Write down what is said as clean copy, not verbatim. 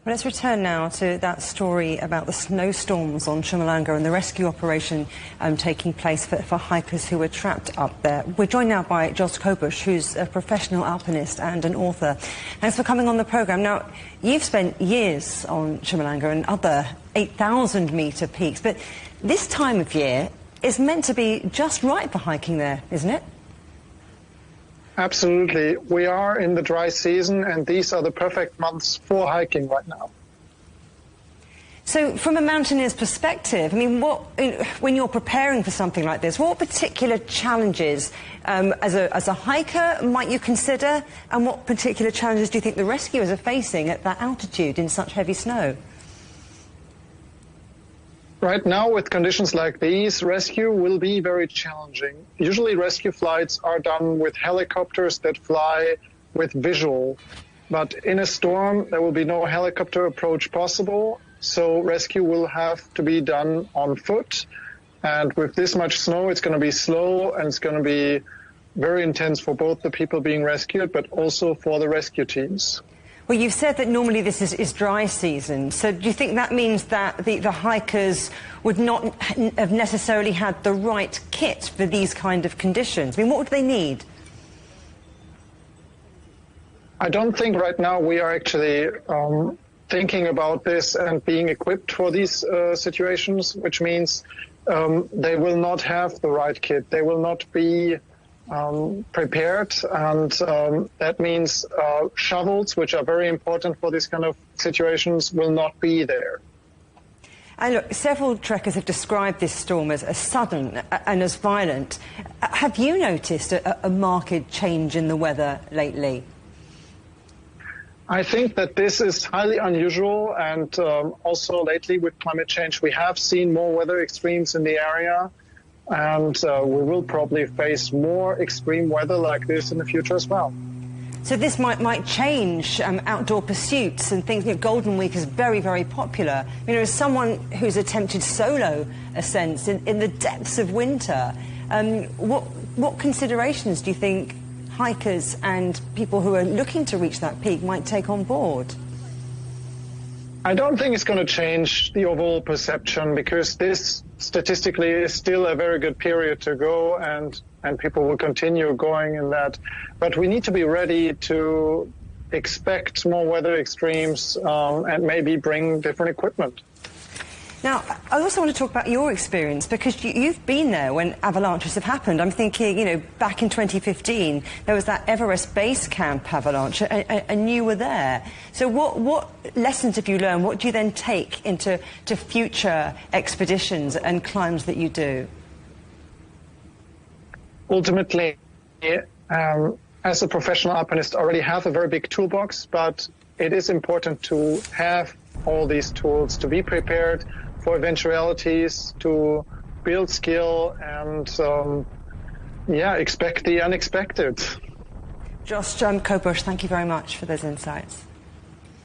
Well, let's return now to that story about the snowstorms on Chumulanga and the rescue operation taking place for hikers who were trapped up there. We're joined now by Jost Kobusch, who's a professional alpinist and an author. Thanks for coming on the programme. Now, you've spent years on Chumulanga and other 8,000-metre peaks, but this time of year is meant to be just right for hiking there, isn't it? Absolutely. We are in the dry season, and these are the perfect months for hiking right now. So from a mountaineer's perspective, I mean, when you're preparing for something like this, what particular challenges as a hiker might you consider, and what particular challenges do you think the rescuers are facing at that altitude in such heavy snow? Right now, with conditions like these, rescue will be very challenging. Usually rescue flights are done with helicopters that fly with visual. But in a storm, there will be no helicopter approach possible, so rescue will have to be done on foot. And with this much snow, it's going to be slow, and it's going to be very intense for both the people being rescued, but also for the rescue teams. Well, you've said that normally this is dry season, so do you think that means that the hikers would not have necessarily had the right kit for these kind of conditions? I mean, what would they need? I don't think right now we are actually thinking about this and being equipped for these situations, which means they will not have the right kit. They will not be prepared, and that means shovels, which are very important for these kind of situations, will not be there. And look, several trekkers have described this storm as sudden and as violent. Have you noticed a marked change in the weather lately? I think that this is highly unusual, and also lately with climate change we have seen more weather extremes in the area. And we will probably face more extreme weather like this in the future as well. So this might change outdoor pursuits and things. You know, Golden Week is very, very popular. You know, as someone who's attempted solo ascents in the depths of winter, what considerations do you think hikers and people who are looking to reach that peak might take on board? I don't think it's going to change the overall perception, because this statistically is still a very good period to go, and people will continue going in that. But we need to be ready to expect more weather extremes and maybe bring different equipment. Now, I also want to talk about your experience, because you've been there when avalanches have happened. I'm thinking, you know, back in 2015, there was that Everest base camp avalanche, and you were there. So what lessons have you learned? What do you then take into future expeditions and climbs that you do? Ultimately, as a professional alpinist, I already have a very big toolbox, but it is important to have all these tools, to be prepared for eventualities, to build skill, and expect the unexpected. Jost Kobusch, thank you very much for those insights.